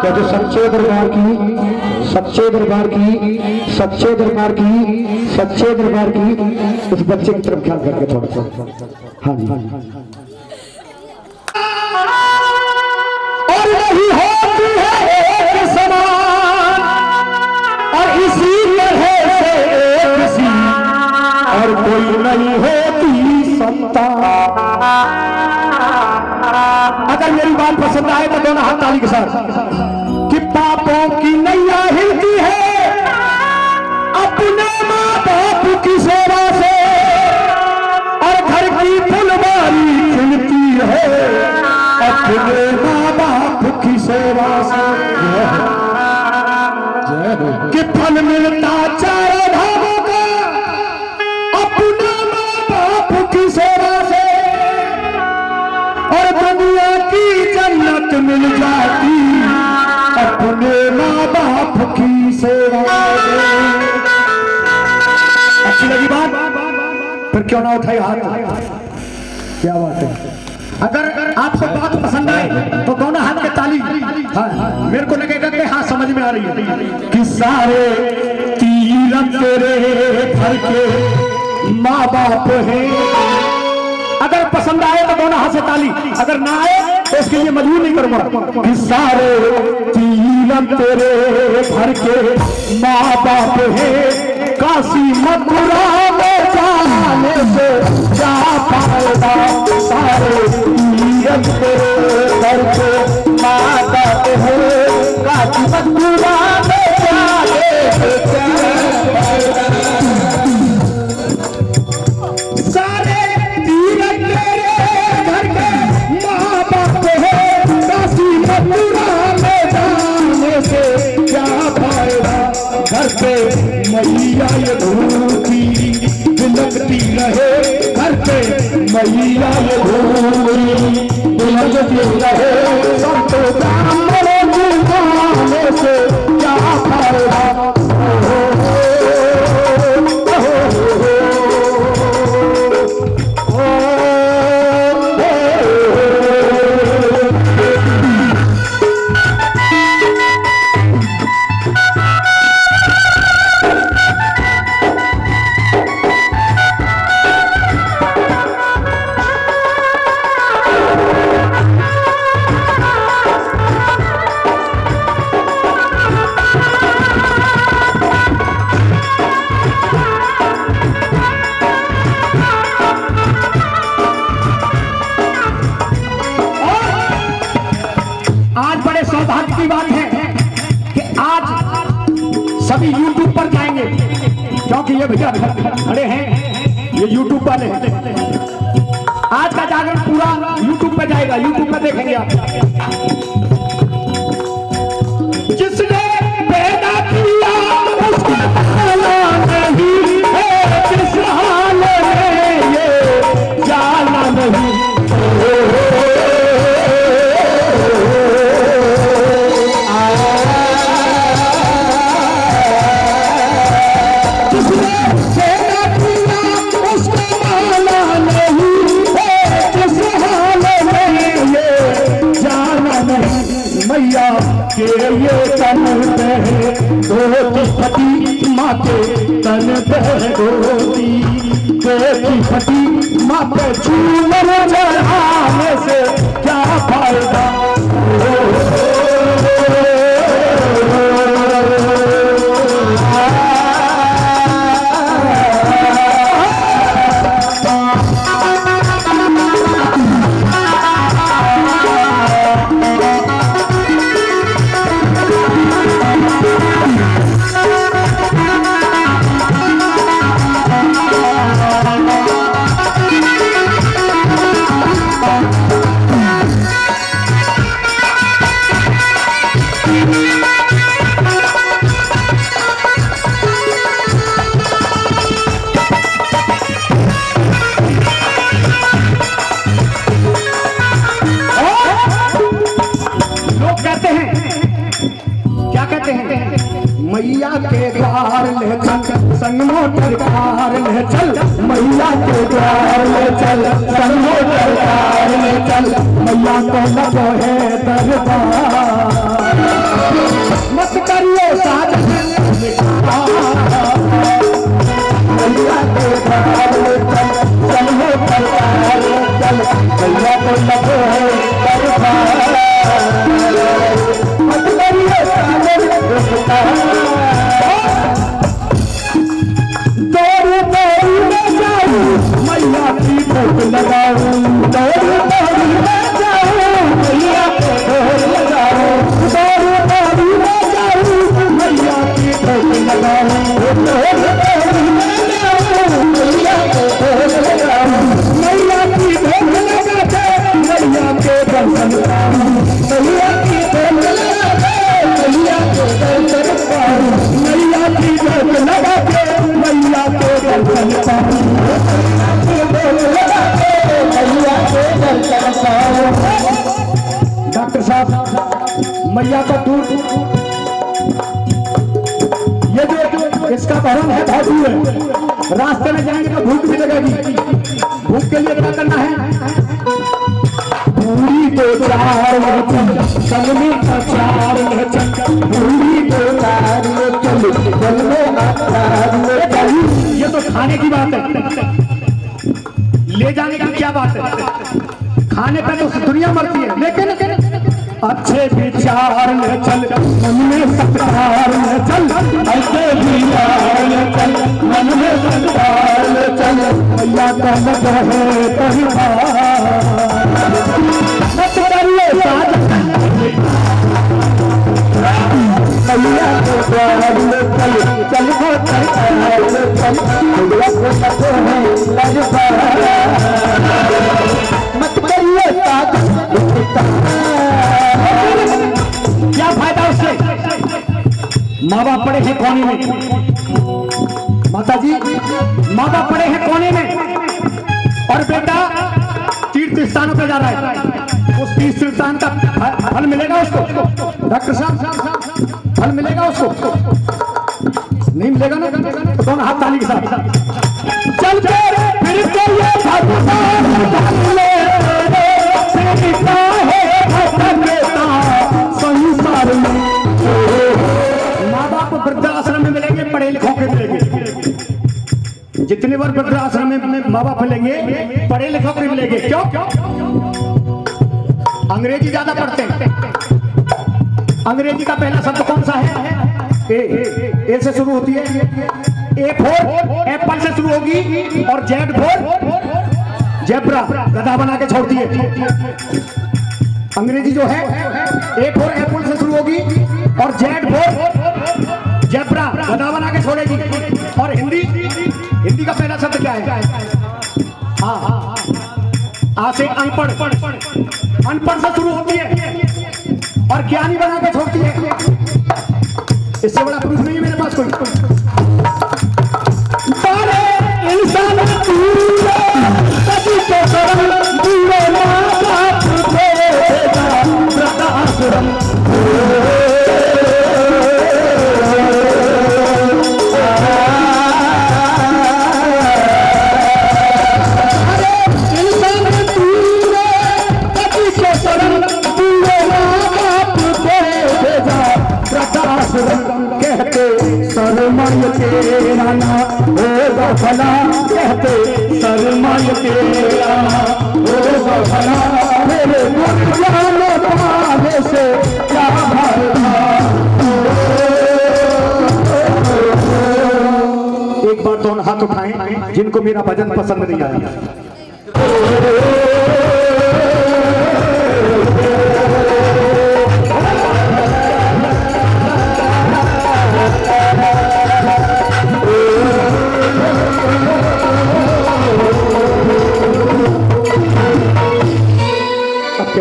कहते सच्चे दरबार की, सच्चे दरबार की, सच्चे दरबार की, सच्चे दरबार की। उस बच्चे की तरफ ख्याल करके थोड़ा सा। हाँ जी। और नहीं होती है एक समान, और इसी तरह से एक सी, और कोई नहीं होती संतान। अगर मेरी बात पसंद आए तो दोनों हाथ ताली के साथ। कि पापों की नैया हिलती है अपने माँ बाप की सेवा से, और घर की फुलवारी खिलती है अपने माँ बाप की सेवा से। कि फल मिलता चारों धामों का अपने माँ बाप की सेवा से, और दुनिया की जन्नत मिल जाती अपने माँ बाप की सेवा से। अच्छी लगी बात? फिर क्यों ना उठाई हाथ? क्या बात है? अगर आपको बात पसंद आए तो दोनों हाथ के ताली। हाँ, मेरे को लगेगा कि हाँ समझ में आ रही है। कि सारे तीरथ तेरे घर के माँ बाप हैं। अगर पसंद आए तो दोनों हाथ से ताली, अगर ना आए तो इसके लिए मजबूर नहीं करूंगा। कि सारे तीरथ तेरे घर के माँ बाप हैं, काशी मथुरा में जाने से क्या फायदा। सारे तीरथ तेरे घर के माँ बाप हैं, काशी मथुरा में जाने से क्या फायदा। सारे तीरथ तेरे घर के माँ बाप हैं, काशी मथुरा में जाने से क्या फायदा। घर पे मैया ये धूपी बिलकती रहे, घर पे मैया ये धूपी बिलकती रहे। संतो ब्राह्मणों की माने से क्या फायदा। सौभाग्य की बात है कि आज सभी YouTube पर जाएंगे, क्योंकि ये भैया खड़े हैं, ये YouTube वाले हैं। आज का जागरण पूरा YouTube पे जाएगा, YouTube पे देखेंगे आप। जिसने पैदा किया उसका भला नहीं है, जिस हाल में ये जाना नहीं। मैया के ये तन पे धोती फटी, माँ के तन पे धोती फटी, माँ पे झूमर चढ़ाने से क्या फायदा। मैया के द्वार ले चल, संग मोटर कार ले चल, मैया के द्वार ले चल, संग मोटर कार ले चल, मैया को लगो है दरबार। मैया को लगे मत करिए सागर दौड़ दौड़ में जाऊं मैया की भोग लगाऊं दौड़ दौड़ में जाऊं मैया को भोग लगाऊं दौड़ दौड़ में जाऊं मैया की भोग लगाऊं दौड़ दौड़ में जाऊं मैया को भोग लगाऊं मैया की भोग लगाते मैया के दर्शन पाऊं मैया की भोग लगाते मैया के दर्शन पाऊं मैया की भोग लगाते मैया के दर्शन पाऊं मैया की भोग लगाते मैया के दर्शन पाऊं। डॉक्टर साहब मैया का दूध ये जो इसका भरण है भाजू है रास्ते में जाएंगे तो भूख भी लगेगी भूख के लिए क्या करना है पूरी दो चार चल में अचार पूरी दो चार चल में अचार ये तो खाने की बात है ले जाने की क्या बात है खाने पे तो दुनिया मरती है लेकिन अच्छे विचार ले चल मन में सत्कार ले चल अच्छे विचार ले चल मन में सत्कार ले चल मैया का लग है मत करिए साथ मैया को द्वार ले चल चल मैया को लग है मत करिए साथ क्या फायदा उससे माँ बाप पड़े हैं कोने में माता जी माँ बाप पड़े हैं कोने में और बेटा तीर्थ स्थानों पे जा रहा है उस तीर्थ स्थान का फल मिलेगा उसको डॉक्टर साहब फल मिलेगा उसको नहीं मिलेगा ना तो दोनों हाथ ताली के साथ चल के फिर माँ बाप वृद्धाश्रम में मिलेंगे पढ़े लिखों के मिलेंगे जितने बार वृद्धाश्रम में माँ बाप मिलेंगे पढ़े लिखों के मिलेंगे क्यों अंग्रेजी ज्यादा पढ़ते हैं अंग्रेजी का पहला शब्द कौन सा है ए से शुरू होती है ए फोर एप्पल से शुरू होगी और जेड फोर जेब्रा गधा बना के छोड़ती है अंग्रेजी जो है ए फोर एप्पल से शुरू होगी और जेड फोर जेब्रा गधा बना के छोड़ेगी और हिंदी का पहला शब्द क्या है हाँ आ से अनपढ़ अनपढ़ से शुरू होती है और ज्ञानी बना के छोड़ती है इससे बड़ा प्रूफ नहीं है मेरे पास कोई इंसान भला कहते शर्माय के भला मेरे तुम्हारे से क्या एक बार दोनों हाथ उठाएं जिनको मेरा भजन पसंद नहीं आया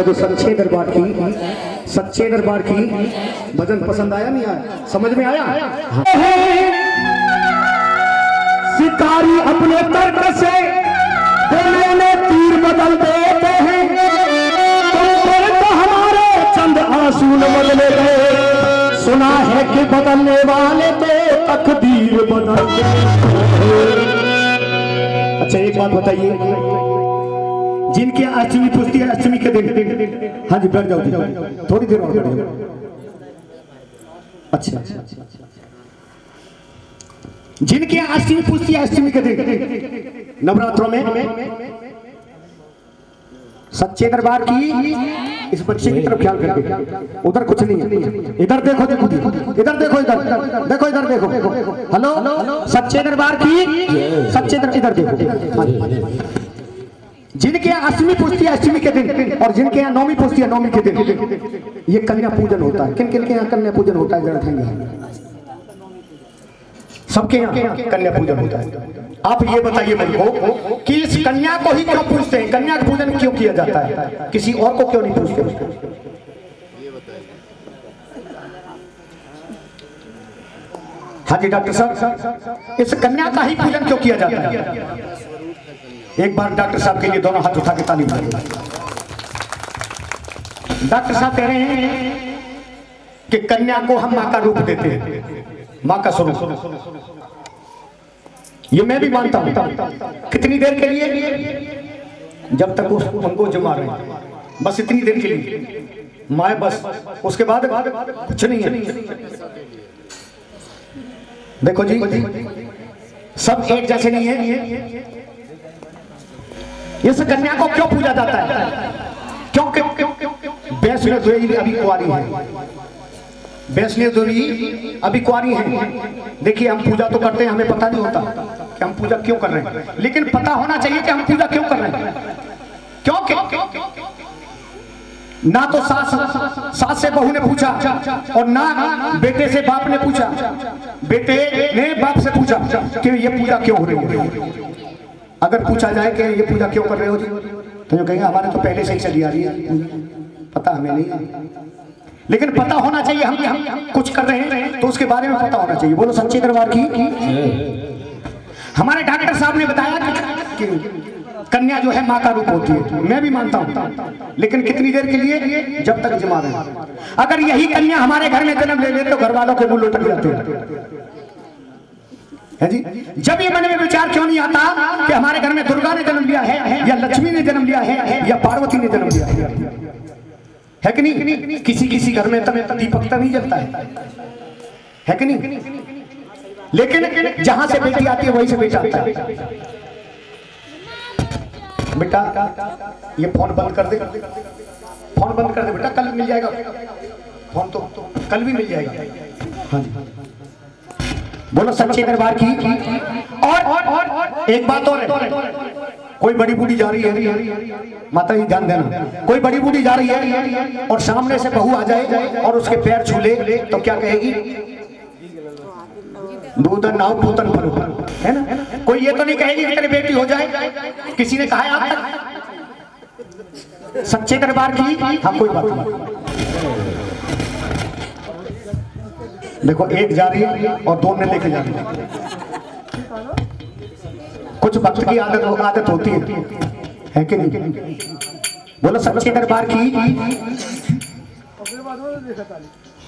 तो सच्चे दरबार की भजन पसंद आया नहीं आया समझ में आया शिकारी अपने तर्क से बोले में तीर बदल देते हैं तो हमारे चंद आंसू बदले गए सुना है कि बदलने वाले तो तकदीर बदलते। अच्छा एक बात बताइए जिनकी अष्टमी पूछती है अष्टमी के दिन हाँ जी बैठ जाओ थोड़ी देर और बैठ जाओ अच्छा जिनकी अष्टमी पूछती है अष्टमी के दिन नवरात्रों में सच्चे दरबार की इस बच्चे की तरफ ख्याल करके, उधर कुछ नहीं है, इधर देखो, देखो इधर देखो, इधर देखो, इधर देखो, हेलो सच्चे दरबार की, सच्चे इधर देखो। जिनके यहाँ अष्टमी पूजती है अष्टमी के दिन, और जिनके यहाँ नौमी पूजती है नौमी के दिन, ये कन्या पूजन होता है। किन किन के यहाँ कन्या पूजन होता है जरा ध्यान, सबके यहाँ कन्या पूजन होता है। आप ये बताइए मेरे को कि इस कन्या को ही क्यों पूजते हैं, कन्या का पूजन क्यों किया जाता है, किसी और को क्यों नहीं पूजते? हाँ जी डॉक्टर साहब, इस कन्या का ही पूजन क्यों किया जाता है? एक बार डॉक्टर साहब के लिए दोनों हाथ उठा के ताली बजाइए। डॉक्टर साहब कह रहे हैं कि कन्या को हम मां का रूप देते हैं, मां का स्वरूप। ये मैं भी मानता हूं। कितनी देर के लिए? जब तक उनको जमा रहे हैं, बस इतनी देर के लिए माए, बस उसके बाद कुछ नहीं है। देखो जी, सब एक जैसे नहीं है। इस कन्या को क्यों पूजा जाता है? क्योंकि वैष्णो देवी अभी कुंवारी है, वैष्णो देवी अभी कुंवारी है। देखिए हम पूजा तो करते हैं, हमें पता नहीं होता कि हम पूजा क्यों कर रहे हैं, लेकिन पता होना चाहिए कि हम पूजा क्यों कर रहे हैं। क्योंकि ना तो सास से बहू ने पूछा, और ना बेटे से बाप ने पूछा, बेटे ने बाप से पूछा कि ये पूजा क्यों हो रही है। अगर पूछा जाए कि ये पूजा क्यों कर रहे हो जी, तो कहेंगे हमारे तो पहले से ही चली आ रही है, पता हमें नहीं है। लेकिन पता होना चाहिए, हम कुछ कर रहे हैं तो उसके बारे में पता होना चाहिए। बोलो सच्चे दरबार की। हमारे डॉक्टर साहब ने बताया कि कन्या जो है मां का रूप होती है, मैं भी मानता हूं, लेकिन कितनी देर के लिए? जब तक जमा रहे। अगर यही कन्या हमारे घर में जन्म ले ले तो घर वालों के मुंह लुटक जाते हैं जी। जब ये मन में विचार क्यों नहीं आता कि हमारे घर में दुर्गा ने जन्म लिया है, या लक्ष्मी ने जन्म लिया है, या पार्वती ने जन्म लिया है कि नहीं? किसी घर में दीपक नहीं जलता है कि नहीं? लेकिन जहां से बेटी आती है वहीं से बेटा आता है। बेटा ये फोन बंद कर दे, फोन बंद कर दे बेटा, कल मिल जाएगा फोन, तो कल भी मिल जाएगा। हाँ जी, बोलो सच्चे दरबार की। और एक बात और है, कोई बड़ी बूढ़ी जा रही है, माता जी ध्यान देना, कोई बड़ी बूढ़ी जा रही है और सामने से बहू आ जाए और उसके पैर छू ले तो क्या कहेगी? दूधन नाव पूतन फलो, है ना? कोई ये तो नहीं कहेगी कि तेरी बेटी हो जाए। किसी ने कहा है आप तक? सच्चे दरबार की। हाँ कोई बात नहीं। देखो एक जा रही है और दो ने लेके जा रही है। कुछ भक्त की आदत होती है कि नहीं? बोलो सच्चे दरबार की।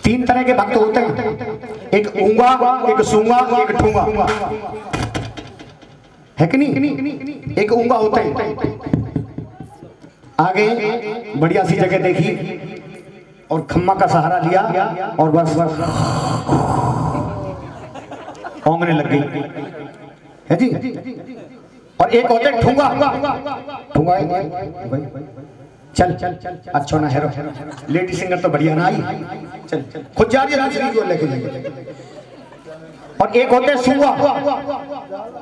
तीन तरह के भक्त होते हैं, एक ऊंगा, एक सूंगा, एक ठूंगा, है कि नहीं? एक ऊंगा होता है, आगे बढ़िया सी जगह देखी और खम्मा का सहारा लिया और बस ओंगने लग गई, है जी। और एक होते हैं ठूंगा, चल अच्छा ना है, लेडी सिंगर तो बढ़िया ना आई, चल खुद जा रही है दूसरी को लेके जाएंगे। और एक होते हैं सूंगा,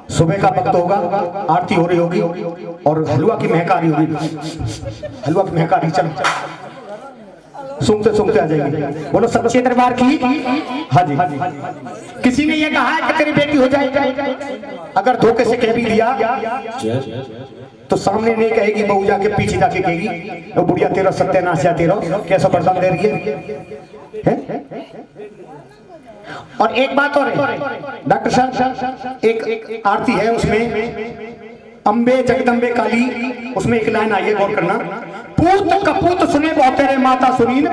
सुबह का वक्त होगा, आरती हो रही होगी और हलवा की महक आ रही होगी, हलवा की महक आ रही, चल सूंघते सूंघते आ जाएंगे। बोलो सच्चे दरबार की। हाँ जी। किसी ने ये कहा है कि तेरी बेटी हो जाएगी, अगर धोखे से कह भी दिया तो सामने नहीं कहेगी, बहू जाके पीछे जाके कहेगी वो बुढ़िया तेरा सत्यानाश या तेरा कैसा बर्दान दे रही है? और एक बात और है डॉक्टर साहब, एक आरती है उसमें अम्बे जगदम्बे काली, उसमें एक लाइन आई है, गौर करना, पूत कपूत सुने बहुत तेरे माता सुनीन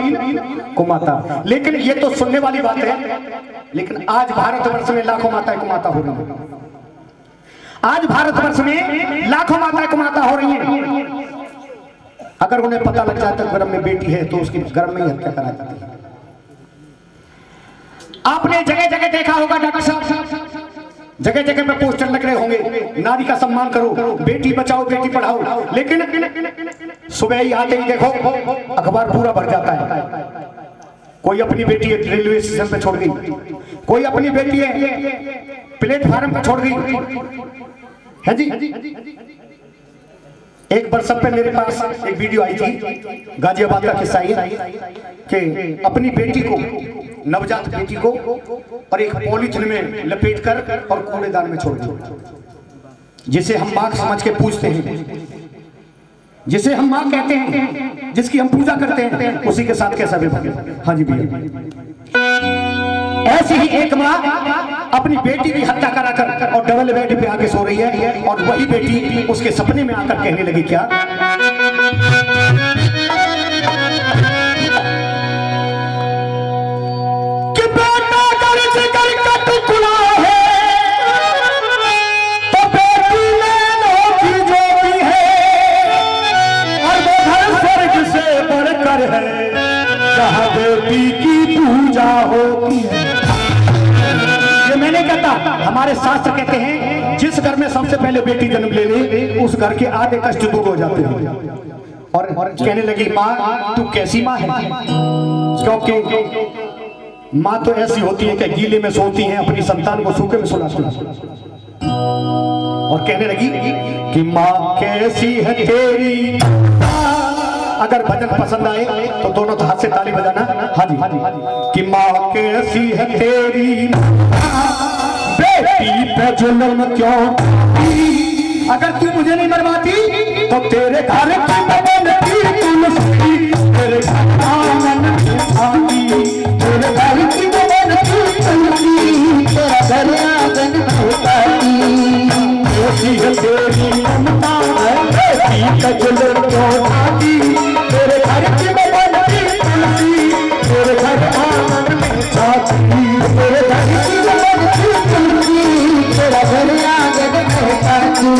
कुमाता। लेकिन ये तो सुनने वाली बात है, लेकिन आज भारतवर्ष में लाखों माताएं कुमाता हो रही है, आज भारतवर्ष में लाखों माताएं कुमाता हो रही हैं। अगर उन्हें पता लग जाता गर्भ में बेटी है तो उसकी गर्भ में ही हत्या करा जाती है। आपने जगह जगह देखा होगा डॉक्टर साहब, जगह जगह पे पोस्टर लग रहे होंगे, नारी का सम्मान करो, बेटी बचाओ बेटी पढ़ाओ, लेकिन सुबह ही आते ही देखो अखबार पूरा भर जाता है। कोई अपनी बेटी है रेलवे स्टेशन पे छोड़ गई, कोई अपनी बेटी है प्लेटफार्म पे छोड़ गई है जी। एक व्हाट्सएप पे मेरे पास एक वीडियो आई थी, गाजियाबाद का किस्सा है कि अपनी बेटी को, नवजात बेटी को और एक पॉलीथिन में लपेट कर और कूड़ेदान में छोड़ दिया, जिसे हम मां समझ के पूछते हैं, जिसे हम मां कहते हैं, जिसकी हम पूजा करते हैं, उसी के साथ कैसा व्यवहार। हाँ जी भैया, ऐसी ही एक मां अपनी बेटी की हत्या कराकर और डबल बेड पे आके सो रही है, और वही बेटी उसके सपने में आकर कहने लगी क्या, कि बेटा अगर जिगर का टुकड़ा है तो बेटी नैनों की ज्योति है, और वो घर स्वर्ग से बढ़कर है जहां बेटी की पूजा होती है। ये मैंने कहता, हमारे शास्त्र कहते हैं जिस घर में सबसे पहले बेटी जन्म ले ले उस घर के आधे कष्ट दूर हो जाते हैं। और कहने लगी माँ तू कैसी माँ है, क्योंकि माँ तो ऐसी होती है कि गीले में सोती है, अपनी संतान को सूखे में सुलाती है। और कहने लगी कि माँ कैसी है तेरी। अगर भजन पसंद आए तो दोनों हाथ से ताली बजाना। हाँ जी, कि माँ कैसी है तेरी बेटी पे जुल्म क्यों, अगर तू मुझे नहीं मरवाती तो तेरे घर की बनती तुलसी, तेरे आंगन में आती, तेरे घर की बनती तुलसी, तेरा घर आंगन में आती। कैसी है तेरी ममता बेटी पे जुल्म क्यों आती, तेरे घर की बनती तुलसी, तेरे घर आंगन में आती, तेरे घर की बनती तुलसी, तेरा घर आंगन में आती।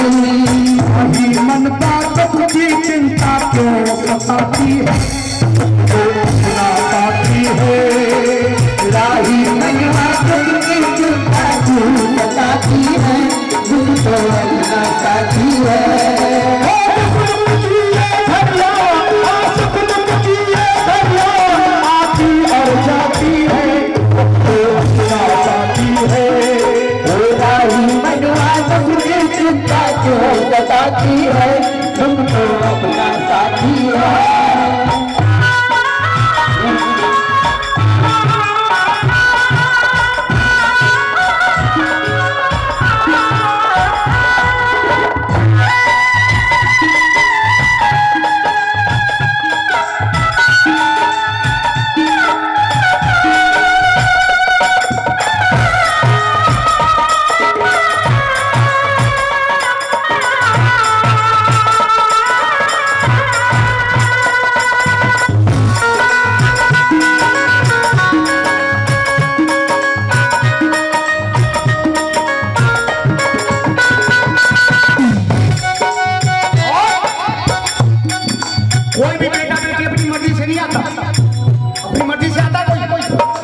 वही मन बात की चिंता क्यों सताती है, सुना पाती है, राही मन बात की चिंता क्यों सताती है, मुझको अपना साथी है। बताती है तुमको अपना साथी है।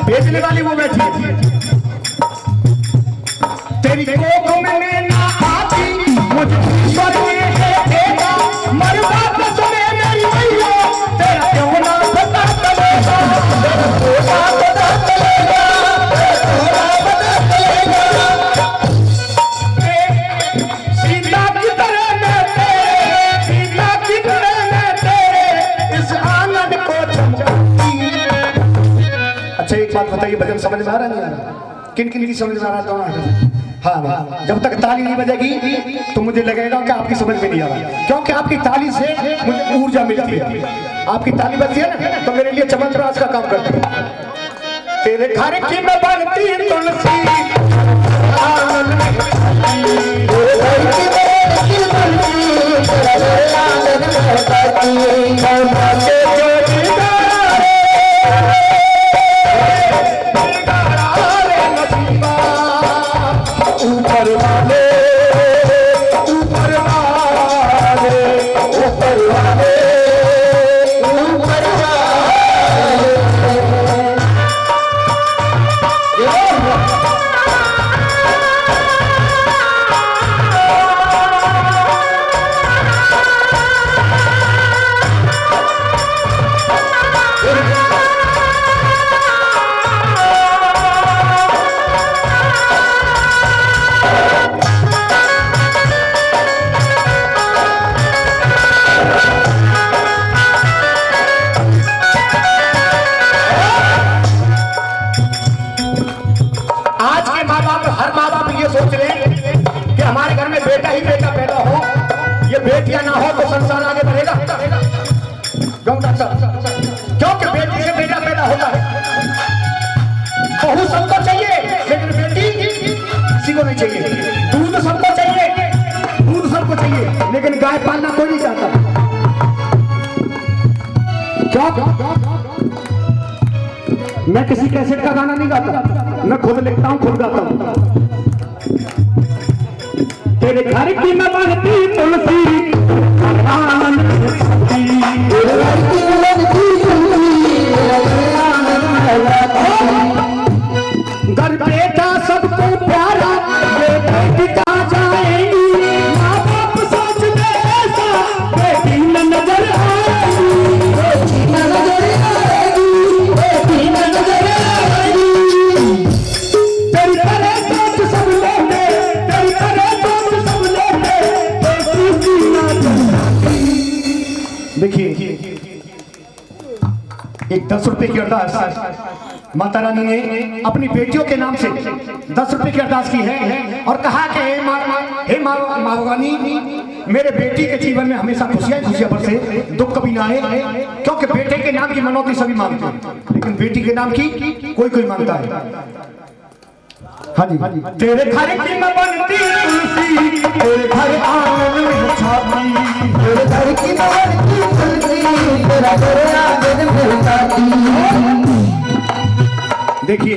बेचने वाली वो बैठी है, तेरी कोख में ना आती मुझे स्वर्ग में देगा, मरवा तो सुने मेरी मैया, तेरा क्यों ना पता चलेगा, तेरा पता चलेगा, तेरा पता चलेगा। सीता की तरह मैं तेरे, सीता की तरह मैं तेरे इस आंगन को चमकाती। अच्छा एक बात बताइए, भजन समझ में आ रहा नहीं आ रहा? किन किन की समझ में आ रहा? दोनों। हाँ, जब तक ताली नहीं बजेगी तो मुझे लगेगा कि आपकी समझ में नहीं आ रहा, क्योंकि आपकी ताली से मुझे ऊर्जा मिलती है। आपकी ताली बजती है ना तो मेरे लिए चमत्कार का काम करती है। तेरे घर की मैं बनती तुलसी, ही बेटा पैदा हो, ये बेटियां ना हो तो संसार आगे बढ़ेगा क्योंकि बेटी से बेटा पैदा होता है। बहू सबको चाहिए लेकिन बेटी किसी को नहीं चाहिए। दूध सबको चाहिए, दूध सबको चाहिए लेकिन गाय पालना कोई नहीं चाहता। क्यों? मैं किसी कैसेट का गाना नहीं गाता, मैं खुद लिखता हूं, खुद गाता हूं। तेरे घर की मैं बनती तुलसी, घर बेटा सबको प्यारा, ये बेटी कहाँ जाएगी, माँ बाप सोचते ऐसा, बेटी न नजर आएगी, बेटी न नजर आएगी, बेटी न नजर आएगी। तेरी तरह सोच सब लोगे, तेरी तरह सोच सब लोगे, बेटी न नजर। देखिए एक 10 रुपए की अरदास माता रानी ने अपनी बेटियों के नाम से 10 रुपए की अरदास की है और कहा कि हे माँ भगवानी, मेरे बेटी के जीवन में हमेशा खुशियां खुशियां बरसे, दुख कभी ना आए, क्योंकि बेटे के नाम की मनौती सभी मांगते हैं लेकिन बेटी के नाम की कोई कोई मांगता है। हाँ जी, तेरे घर की मैं बनती तुलसी, तेरे घर आंगन में छाती, तेरे घर की मैं बनती तुलसी, तेरा घर आंगन में छाती। देखिए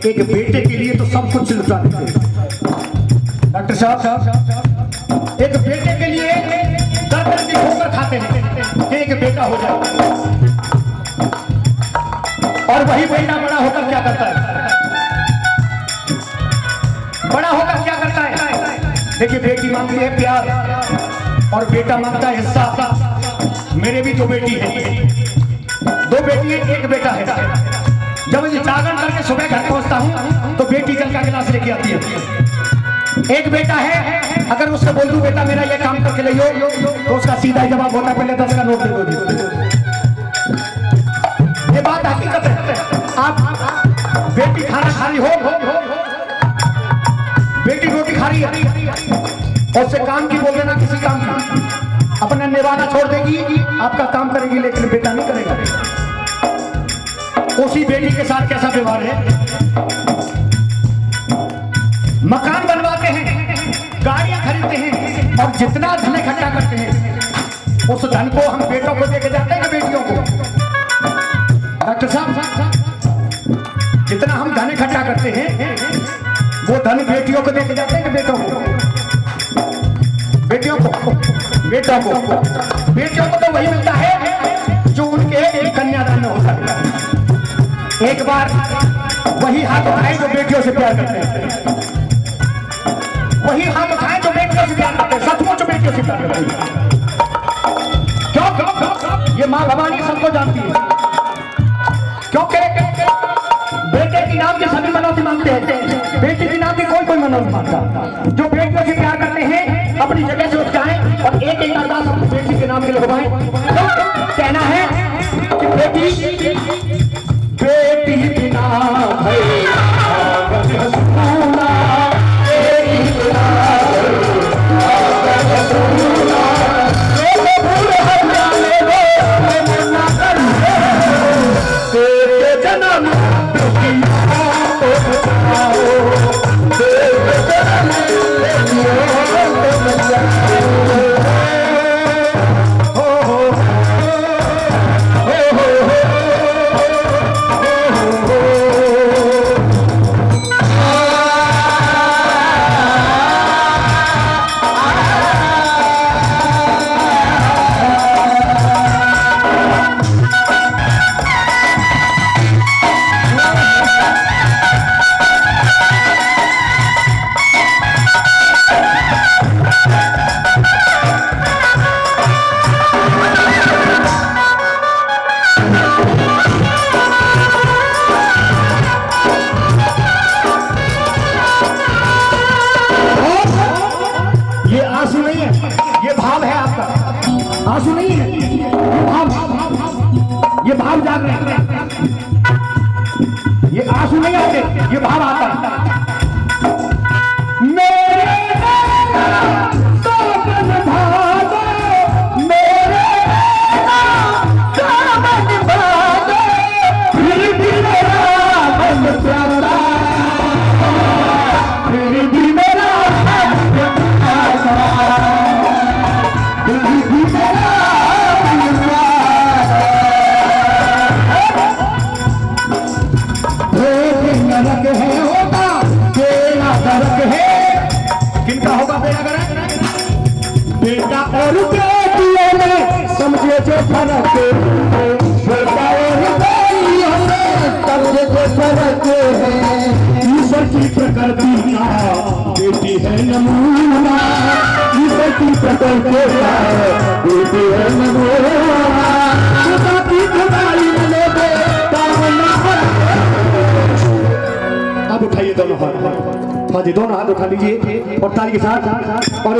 एक बेटे के लिए तो सब कुछ लुटा देते हैं डॉक्टर साहब, एक बेटे के लिए दर की ठोकर खाते हैं कि एक बेटा हो जाए, और वही बेटा बड़ा होकर क्या करता है, बड़ा होकर क्या करता है। देखिए बेटी मांगती है प्यार और बेटा मांगता है हिस्सा। मेरे भी 2 बेटी है, 2 बेटी है, 1 बेटा है। जब मुझे जागरण करके सुबह घर पहुंचता हूं तो बेटी जल का गिलास लेके आती है। 1 बेटा है, अगर उससे बोल दूं बेटा मेरा ये काम करके ले तो उसका सीधा ही जवाब होता है पहले 10 का नोट दे दो। ये बात हकीकत है। आप बेटी खाना खा रही हो, बेटी रोटी खा रही है और उससे काम की बोल देना, किसी काम की अपना निभाना छोड़ देगी, आपका काम करेगी लेकिन बेटा नहीं करेगा। उसी बेटी के साथ कैसा व्यवहार है। मकान बनवाते हैं, गाड़ियां खरीदते हैं और जितना धन इकट्ठा करते हैं उस धन को हम बेटों को देके जाते हैं कि बेटियों को। डॉक्टर साहब, जितना हम धन इकट्ठा करते हैं वो धन बेटियों को देके जाते हैं कि बेटों को, बेटियों को, बेटों को, बेटियों को तो वही मिलता है जो उनके कन्यादान में होता है। एक बार वही हाथ उठाए जो बेटियों से प्यार करते हैं, वही हाथ उठाए जो बेटियों से प्यार करते हैं, सचमुच बेटियों से प्यार करते हैं। क्यों? ये माँ भवानी सबको जानती है, क्योंकि बेटे की नाम की सभी मनौती मांगते हैं, बेटी की नाम की कोई मनौती मांगता। जो बेटियों से प्यार करते हैं अपनी जगह से उठ जाएं और एक अरदास अपनी बेटी के नाम के लगवाएं। कहना है कि बेटी बिना है आंसू नहीं है, ये भाव जाग रहे हैं, ये आंसू नहीं आते, ये भाव आता है। मेरे बेटियों में समझे जो फर्क समझे जो फर्क है। ईश्वर की प्रकृति का बेटी है नमूना, ईश्वर की प्रकृति का बेटी है नमूना। खुदा की खुदाई मिले अब उठाइए दोनों हाथ, हाँ जी दोनों हाथ उठा लीजिए और ताली के साथ। और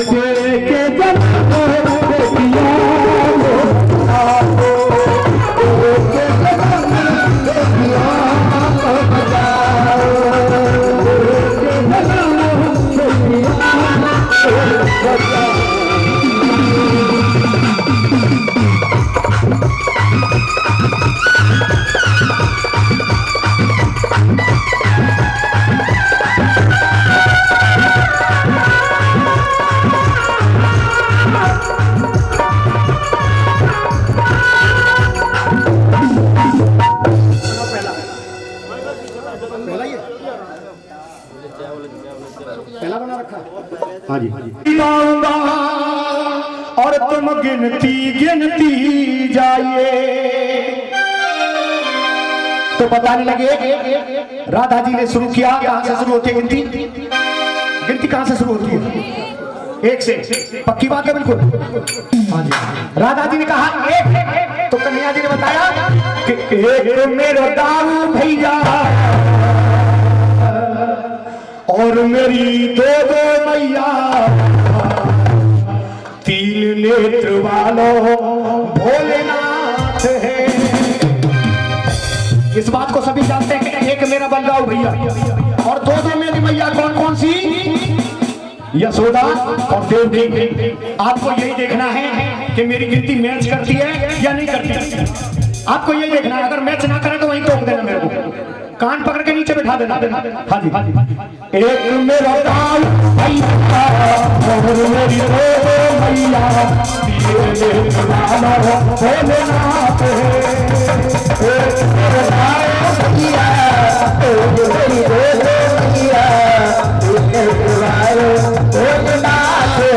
पहला बना रखा, हाँ जी और तुम गिनती गिनती जाइए। तो बताने लगे राधा जी ने शुरू किया। कहां से शुरू होती है गिनती? गिनती कहां से शुरू होती है? एक से। पक्की बात है बिल्कुल, हाँ जी। राधा जी ने कहा एक, तो कन्हैया जी ने बताया कि एक मेरा दाऊ भैया और मेरी दो मैया, तीन नेत्र वालों भोलेनाथ है। इस बात को सभी जानते हैं कि एक मेरा बलराम भैया और दो मेरी मैया कौन कौन सी? यशोदा और देवकी। आपको यही देखना है कि मेरी गिनती मैच करती है या नहीं करती। आपको यही देखना है, अगर मैच ना करे तो वहीं टोक देना, मेरे को कान पकड़ के नीचे बैठा देना। हाँ जी, एक मेरा दाऊ भैया और मेरी दो मैया, तीन वाला भोलेनाथ है। एक मेरा दाऊ भैया और मेरी दो मैया, तीन वाला भोलेनाथ है।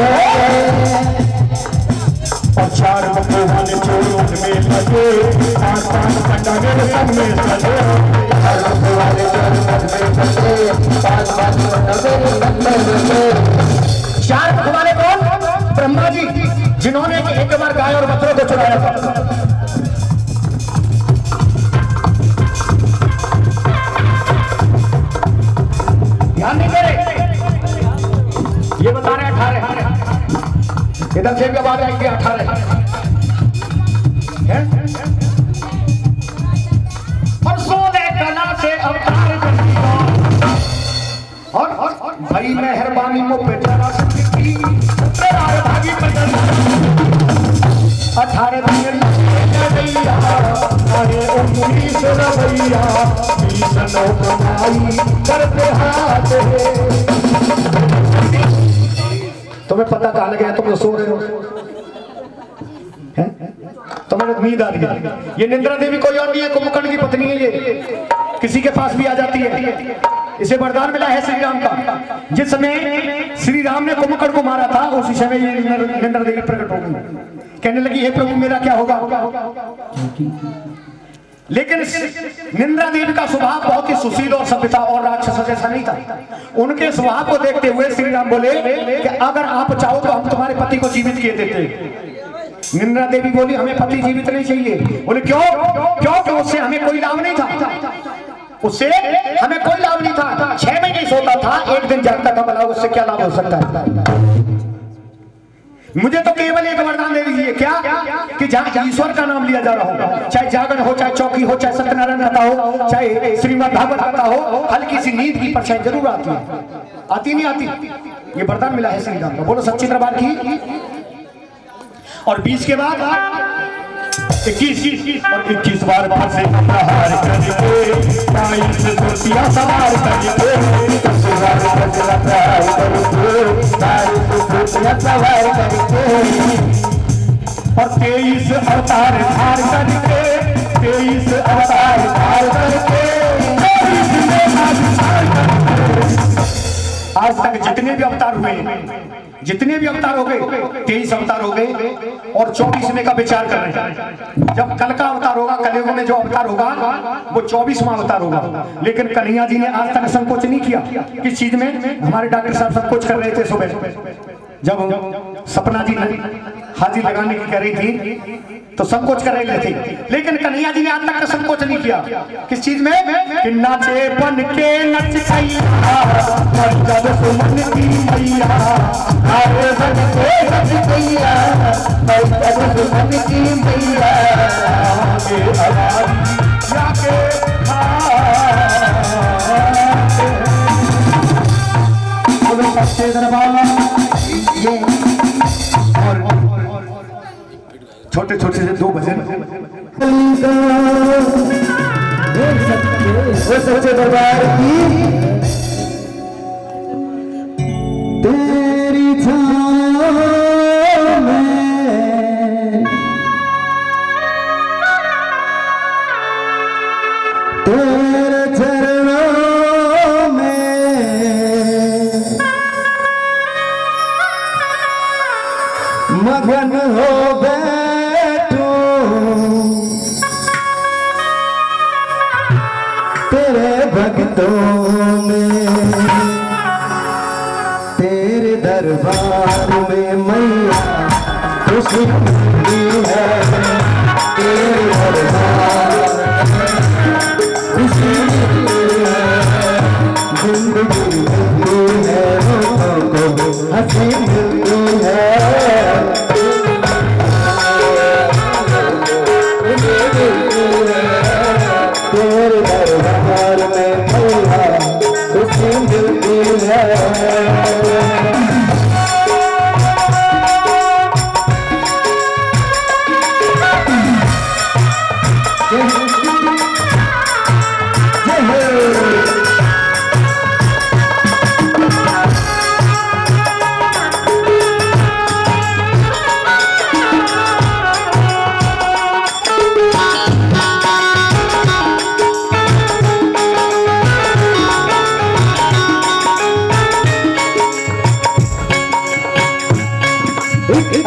और चार भगवान चोरों में लगे, पांच पांच पंडा मेरे सब में सजे। चार भगवान कौन? ब्रह्मा जी, जिन्होंने एक बार गाय और बकरों को चुराया था। ध्यान नहीं दे रहे, ये बता रहे 18। इधर से भी आवाज आएगी 18 है। से अवतार और भाई मेहरबानी मो बेटा भागी 18 दिन अरे 19 रवैया 20 नौ कमाई करते हाथ। तुम्हें पता कहाँ लगे? तुम तो सो रहे हो, तुम्हें नींद आ गई। ये निंद्रा देवी कोई और नहीं है, कुंभकर्ण की पत्नी है। ये किसी के पास भी आ जाती है। इसे वरदान मिला है श्री राम का। जिस समय श्री राम ने कुंभकर्ण को मारा था, उसी समय ये निंद्रा देवी प्रकट हो गई। कहने लगी हे प्रभु मेरा क्या होगा? लेकिन निंद्रा देवी का स्वभाव बहुत ही सुशील और सभ्यता और राक्षस जैसा नहीं था। उनके स्वभाव को देखते हुए श्री राम बोले कि अगर आप चाहो तो हम तुम्हारे पति को जीवित किए देते। निंद्रा देवी बोली हमें पति जीवित नहीं चाहिए। बोले क्यों? क्योंकि उससे हमें कोई लाभ नहीं था, उससे हमें कोई लाभ नहीं था। 6 महीने सोता था, एक दिन जागता था, भला उससे क्या लाभ हो सकता है? मुझे तो केवल एक वरदान दे दीजिए, क्या? कि जहाँ ईश्वर का नाम लिया जा रहा हो, चाहे जागरण हो, चाहे चौकी हो, चाहे सत्यनारायण कथा हो, चाहे श्रीमद् भागवत कथा हो, हल्की सी नींद की परछाई जरूर आती है। आती नहीं आती? ये वरदान मिला है श्री राम को। बोलो सच्ची दरबार की। और 20 के बाद 21 और 21 बार से प्रहार करके 22 धोतियां सवार करके और 23 अवतार धार करके 23 अवतार धार करके आज तक जितने भी अवतार हुए जितने भी अवतार हो गए 23 अवतार हो गए और 24वें का विचार कर रहे हैं। जब कल का अवतार होगा, कलयुग में जो अवतार होगा वो 24वां अवतार होगा। लेकिन कन्हैया जी ने आज तक संकोच नहीं किया किस चीज में। हमारे डॉक्टर साहब संकोच कर रहे थे सुबह, जब सपना जी हाजिर लगाने की कह रही थी तो संकोच कर रहे थे, लेकिन कन्हैया जी ने आज तक संकोच नहीं किया किस चीज में कि नाचे बन के नच जब सुमन की मैया, नाचे बन के नच गैया जब सुमन की मैया, के आवाज जाके सच्चे दरबार ये और छोटे छोटे से 2 भजन वो सच्चे दरबार की तेरी छाँव में तेरे चरणों में मगन हो तेरे भक्तों में, तेरे दरबार में मैया खुशी मिलती है, तेरे दरबार खुशी मिलती है, जिंदगी मिलती है, लोगों को हंसी मिलती है। तेरे दरबार में मैया खुशी मिलती है।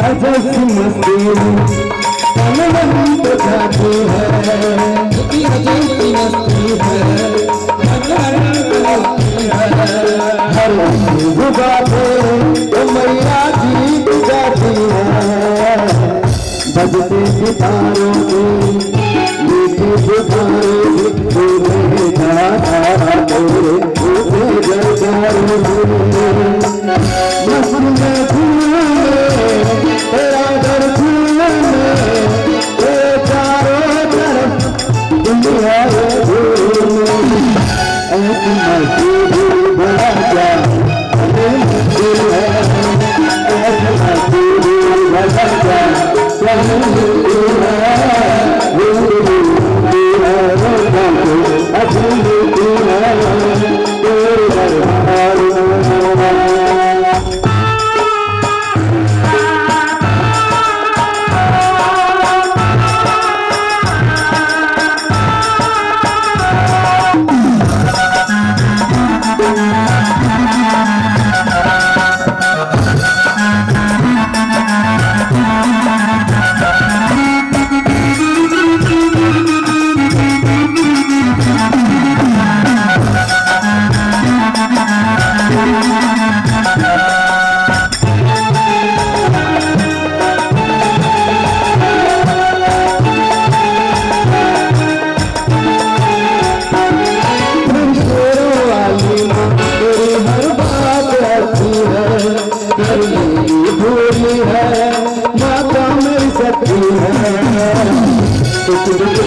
अजब मस्ती मन तो जाती है, अजब मस्ती है हर गुजाते तो मैया जीत जाती है। बजते सितारों की मीठी सितारों की जाता तेरे जयकारों तेरा घर फूल में चारों तरफ दुनिया ऐसी मजबूरी बना जा मुश्किल है, ऐसी मजबूरी बना जा मुश्किल है,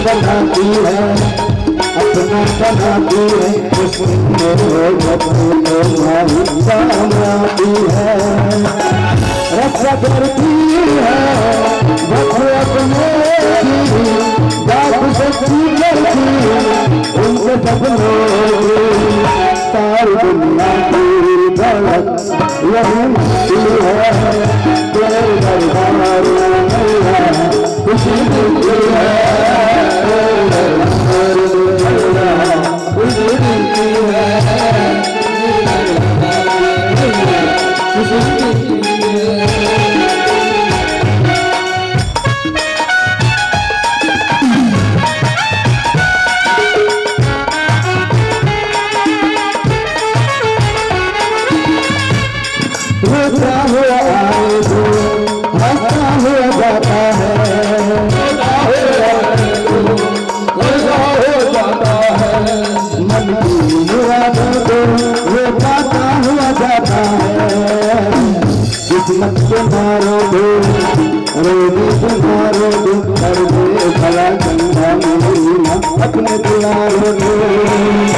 बनाती है अपना बनाती है उसमें बनाती है रक्षा करती है अपने बात सच्ची करती उनके सपनों सारी दुनिया की दौलत यही मिलती है तेरे दरबार में खुशी मिलती है खुशी मिलती है अपने दुलारों में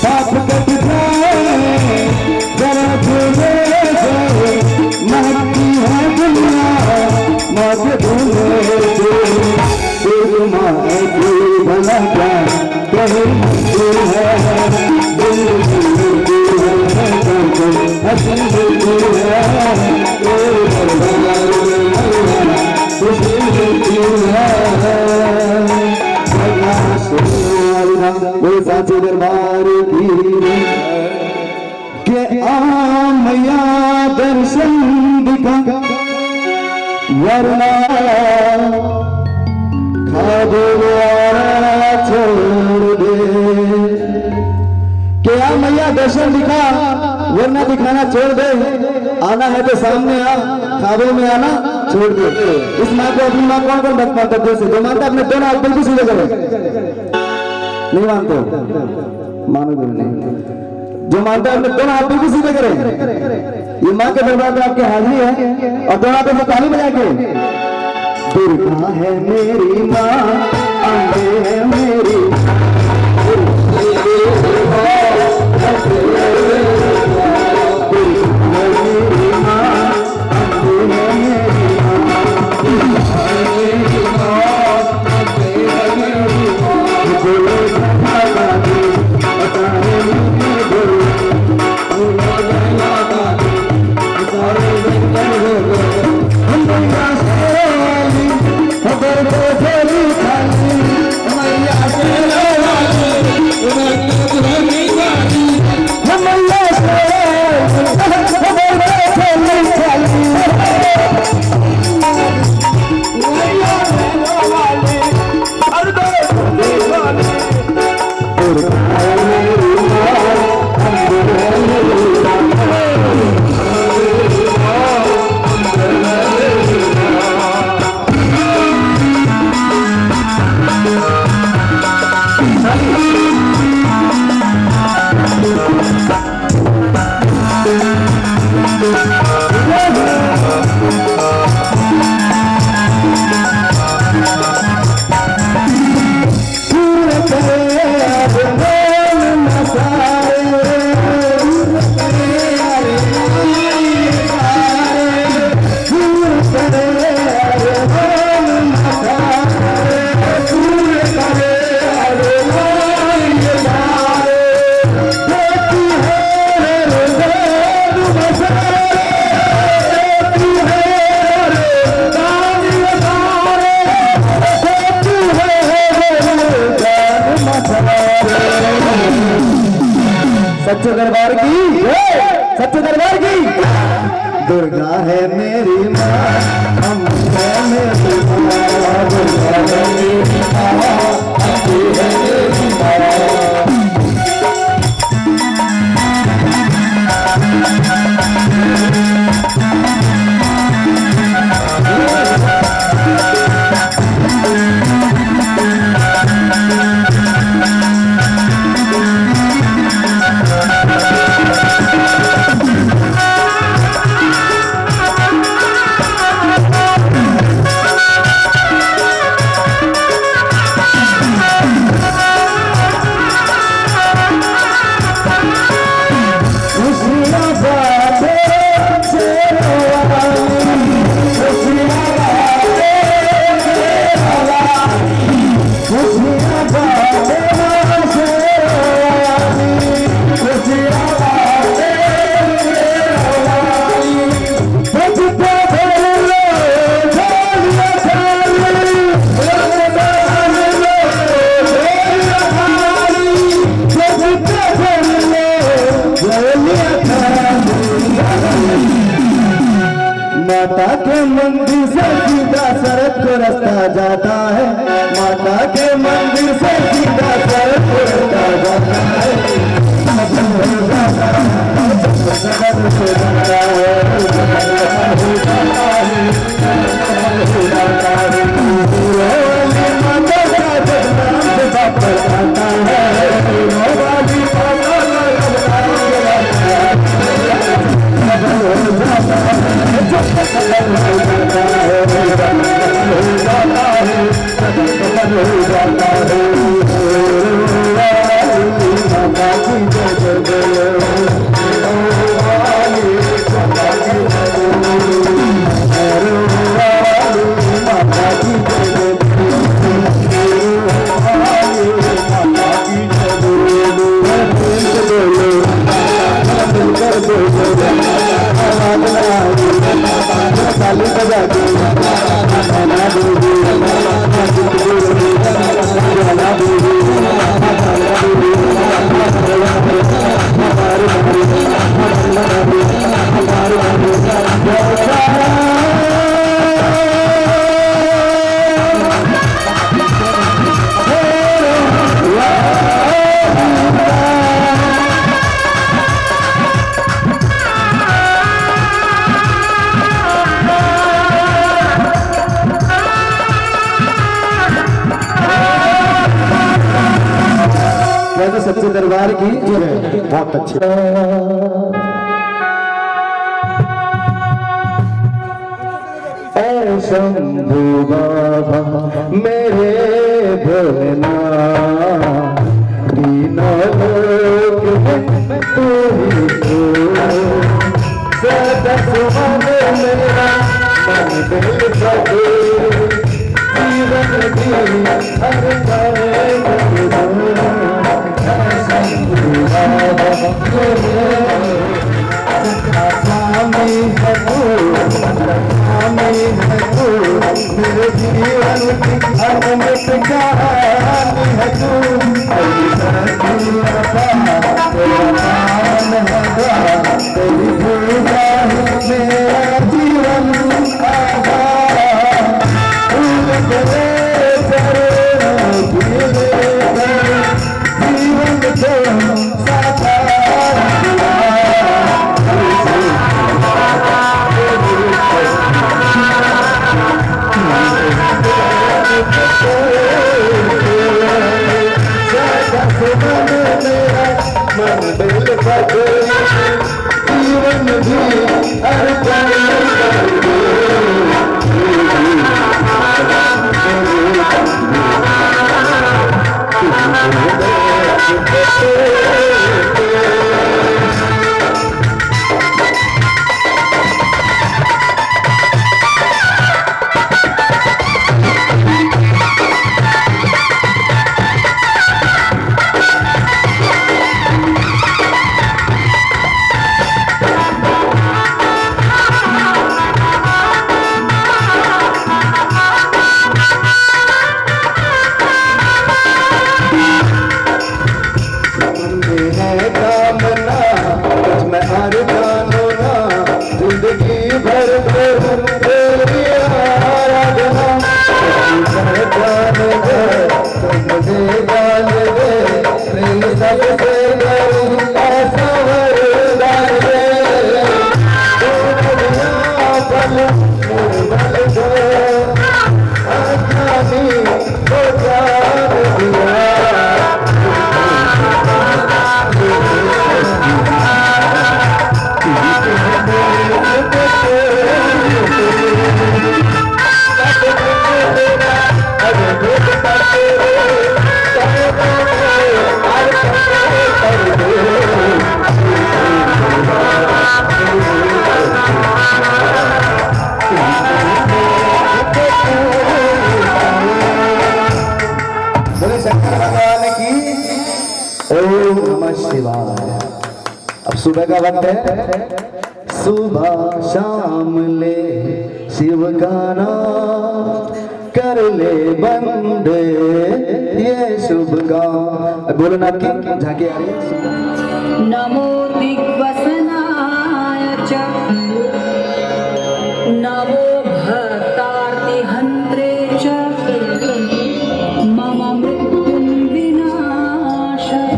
पाप कट जाए जरा भूले जाए महकती है दुनिया माँ के भूले तेरी माँ की भला क्या कहे दिल है हसन दिल है वो साचे दरबार की के मैया दर्शन दिखा वरना खादो छोड़ दे के मैया दर्शन दिखा वरना दिखाना छोड़ दे आना है तो सामने आ खाबों में आना छोड़ दे। इस माँ को अपनी माँ कौन कौन भक्त मानता है? जो मानता अपने दोनों हाथ बिल्कुल सीधे करे, नहीं मानते मानोगे नहीं। जो मानता है अपने दोनों हाथ बिल्कुल सीधे करे। ये माँ के दरबार में आपकी हाजिरी है और दोनों हाथों से ताली बजा के दुर्गा है मेरी माँ अम्बे है मेरी सच्चे दरबार की, सच्चे दरबार की दुर्गा है मेरी माँ हम है मेरी माँ दुर्गा है मेरी माँ हम है मेरी माँ। माता के मंदिर से सीधा सड़क को रास्ता जाता है, माता के मंदिर से सीधा सड़क को रास्ता जाता है। कहते सच्चे दरबार की जय। बहुत अच्छी। ऐ शंभू बाबा मेरे भोलेनाथ, तीनों लोक में तू ही तू, सदा सुमन मेरा मन दिल सके, जीवन की हर पल शंभू बाबा स्वामी है तू, स्वामी है तू, मेरे जीवन की अनंत कहानी है तू, तेरी पूजा मेरा जीवन आधार, जीवन को साकार मन दिल बदले, जीवन भी अर्पण कर दे। अब सुबह का वक्त है, सुबह शाम ले शिव का नाम कर ले बंदे ये शुभ काम। बोलो ना की झांकी आ रही है। नमो दिग्वसनाय च नमो भक्तार्तिहन्त्रे च मम मृत्युं विनाशाय।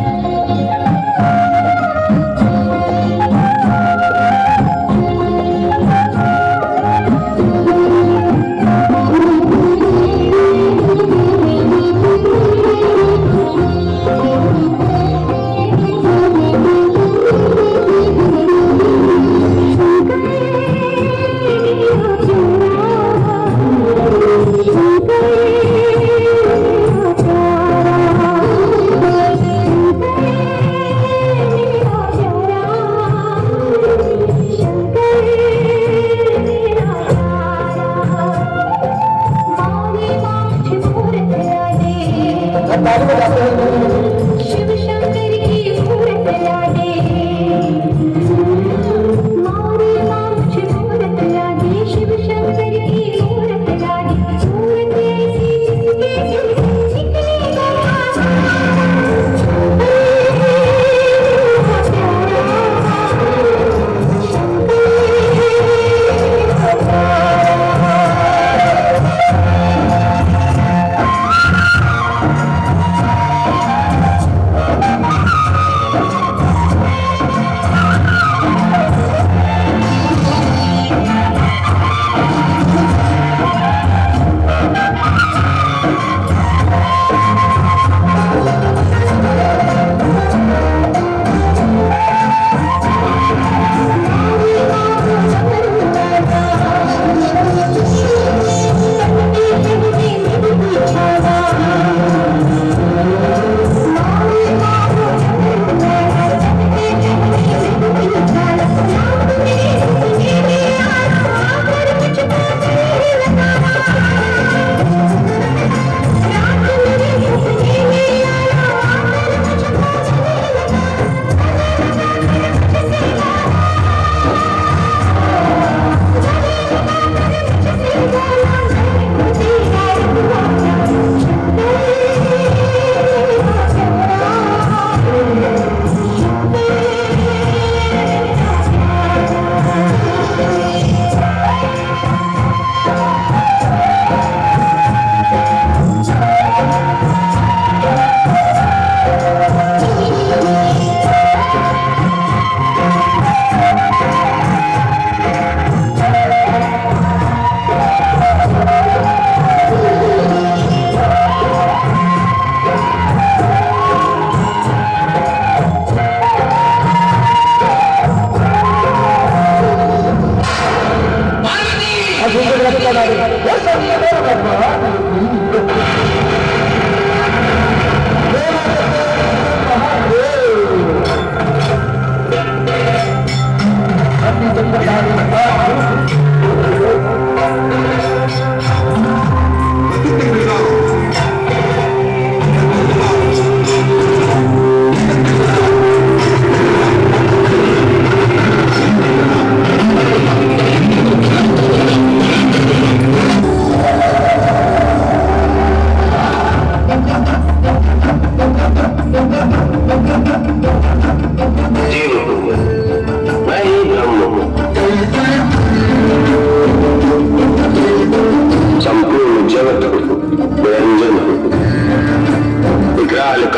शिव शंकर की मूरत लागे, मारे माछ मूरत लागे, शिव शंकर की मूरत लागे, मूरत ऐसी जिसके निकलेगा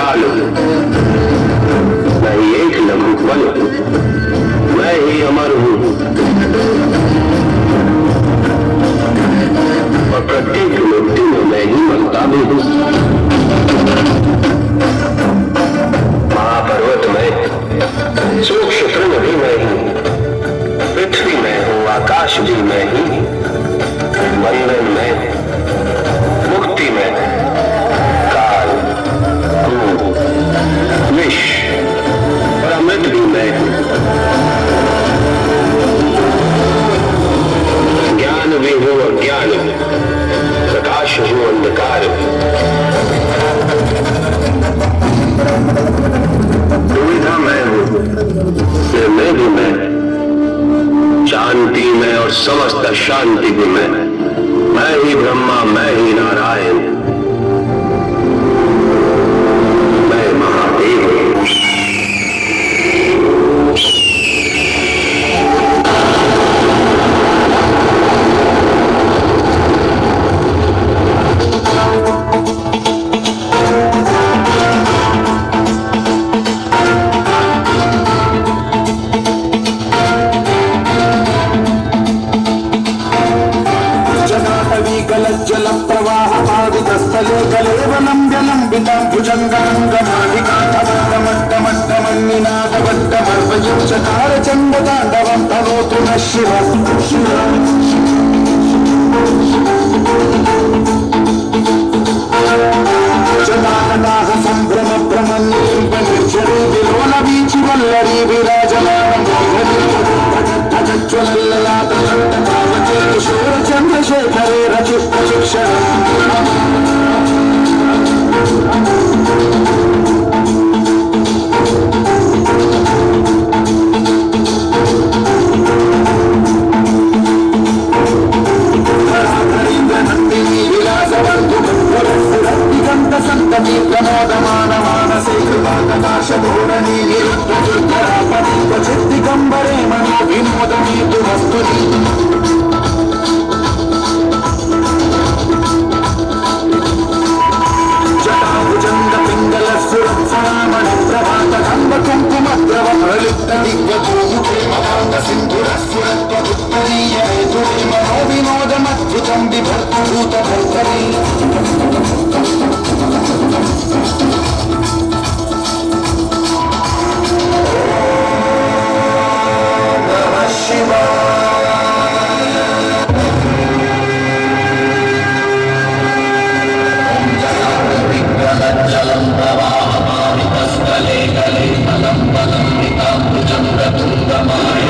काल हूं, मैं ही एक लघु पल हूं, मैं ही अमर हूं और प्रत्येक मूर्ति में मैं ही ममता भी हूं। महापर्वत में सूक्ष्म तृण भी मैं ही, पृथ्वी में हूं आकाश भी मैं ही, बंधन में मुक्ति में काल भूत विष और अमृत भी मैं हूं, ज्ञान भी हूं अज्ञान भी, प्रकाश हूं अंधकार भी, दुविधा मैं हूं निर्णय भी मैं, शांति में और समस्त शांति भी मैं ही ब्रह्मा, मैं ही नारायण, मैं महादेव हूं। जलम प्रवाह पावितस्थले कलेवलं व्यलम्बितं भुजङ्गाङ्गमालिकाधमट्टमट्टमन्निनादवट्टमर्वयुक्षकार चण्डताण्डवं तनोतु नः शिवः जटाकटाह सम्भ्रम भ्रमन्निलिम्बनिर्झरे विलोलवीचि वल्लरी विराजमानं ज्वलल्ललाटलट्टकावके किशोर चन्द्रशेखरे रचित नन्दिनी विलासवर्धुगन्त सन्तति प्रमोदमानमानसे कृपाकटाशधोरणी निरुद्धदुर्धरापति क्वचित् दिगम्बरे मनो विनोदनीतु वस्तुनि जटाभुजङ्ग पिङ्गल सुरत्सरामणि प्रभात खण्ड कुङ्कुमद्रव प्रलिप्त दिग्वधूमुखे मदान्त सिन्धुरस्फुरत्वदुत्तरीय हेतुरे मनो विनोदमद्भुतं बिभर्तु भूतभर्तरि नमः शिवाय। जलं प्रवाहमानितस्थले कले फलं फलम्बिकाम्बुजङ्गतुङ्गमाय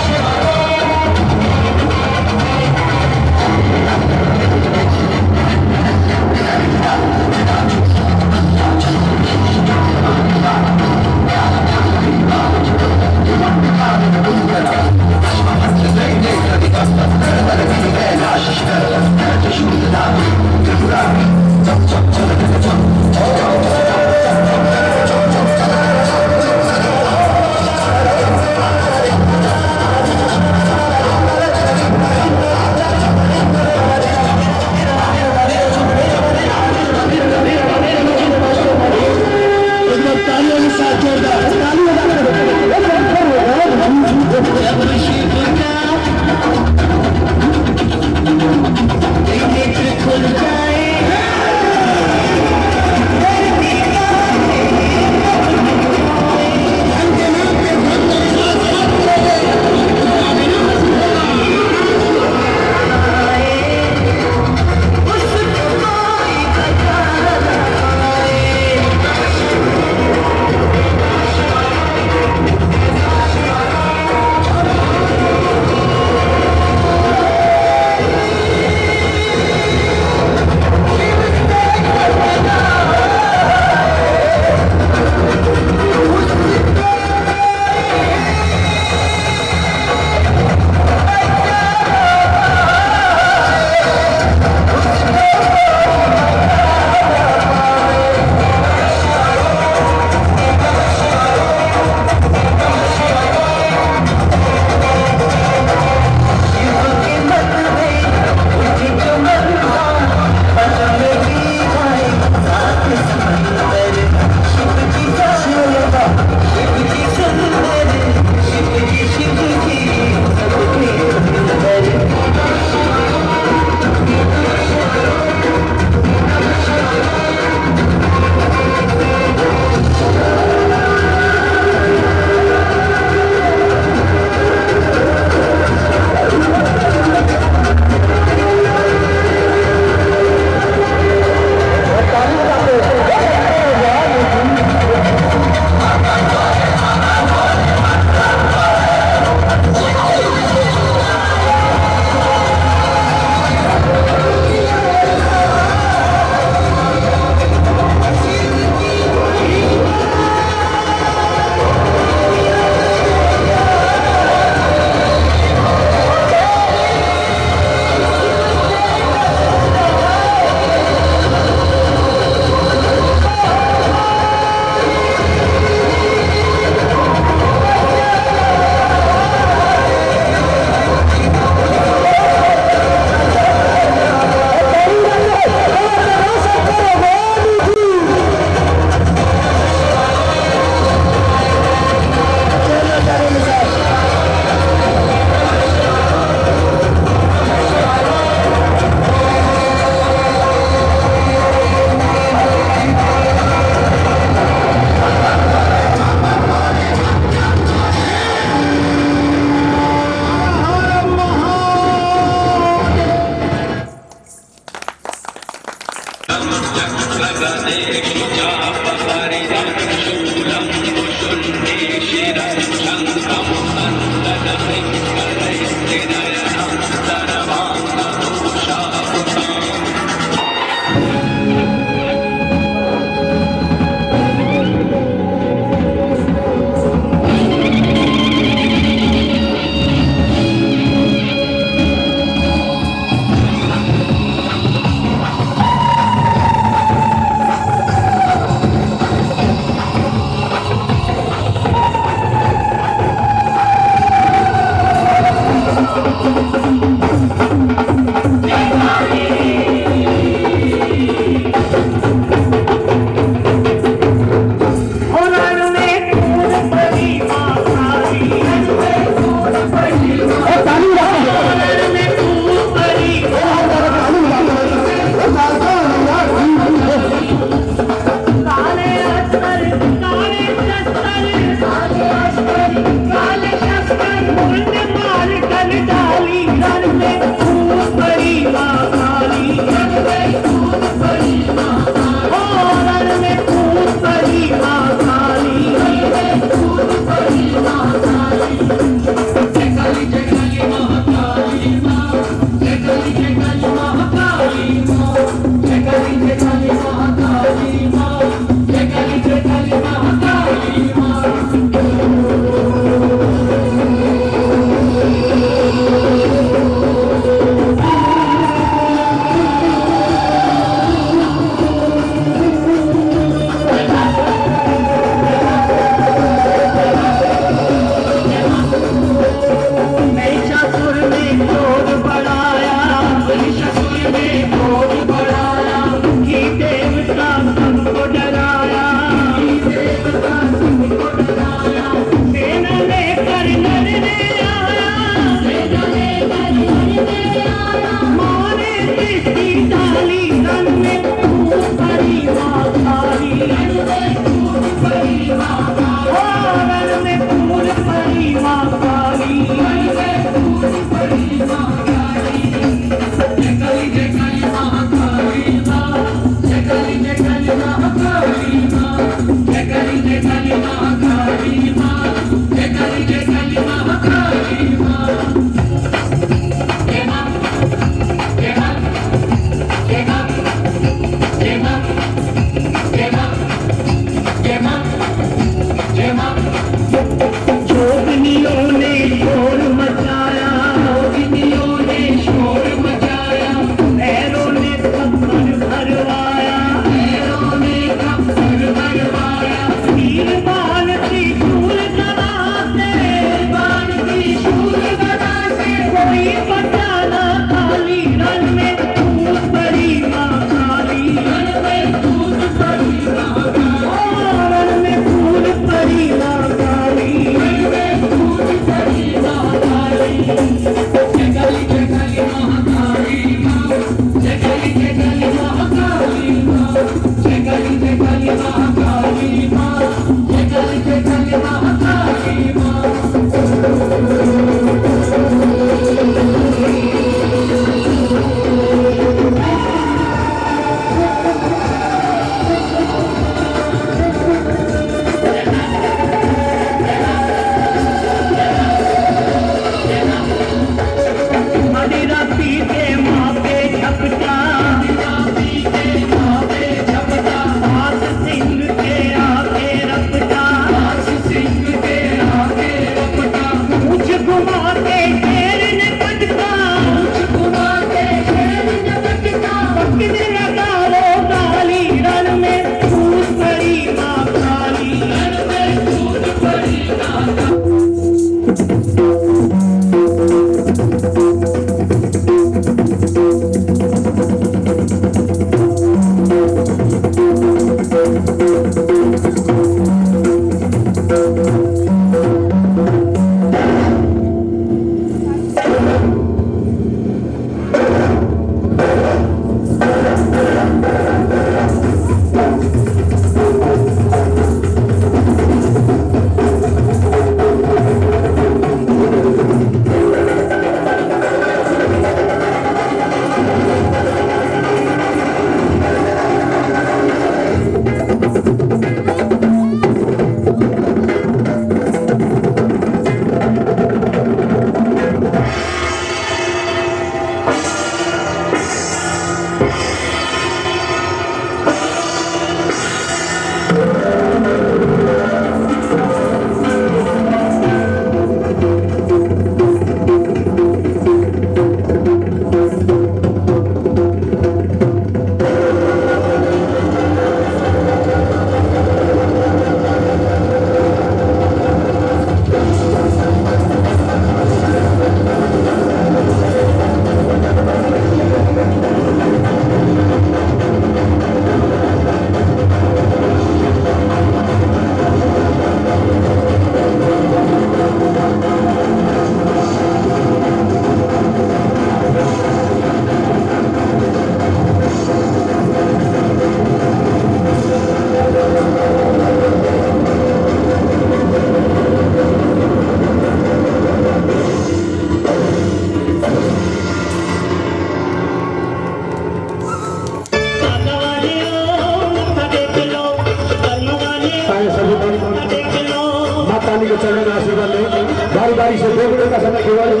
बारी बारी से 2 मिनट का समय केवल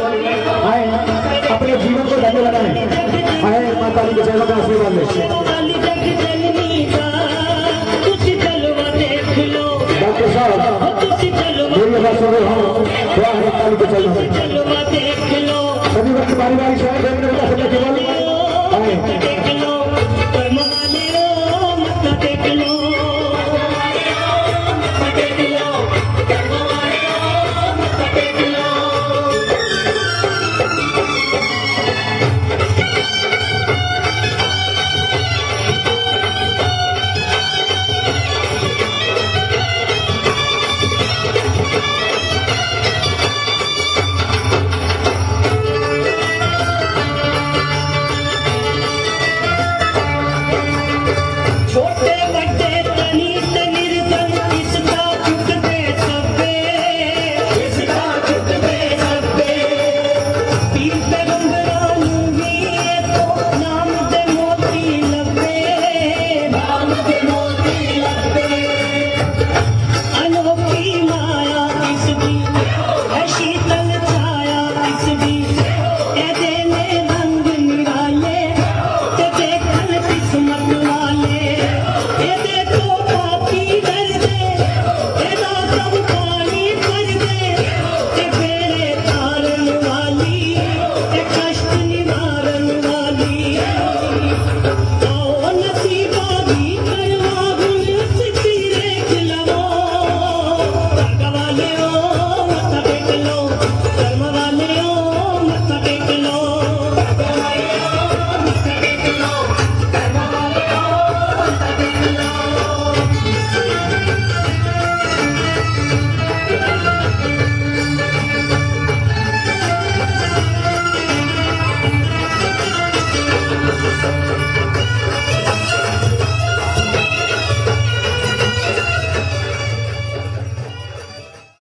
आए अपने जीवन को धन्य बनाए आए माता रानी के चरणों का आशीर्वाद ले।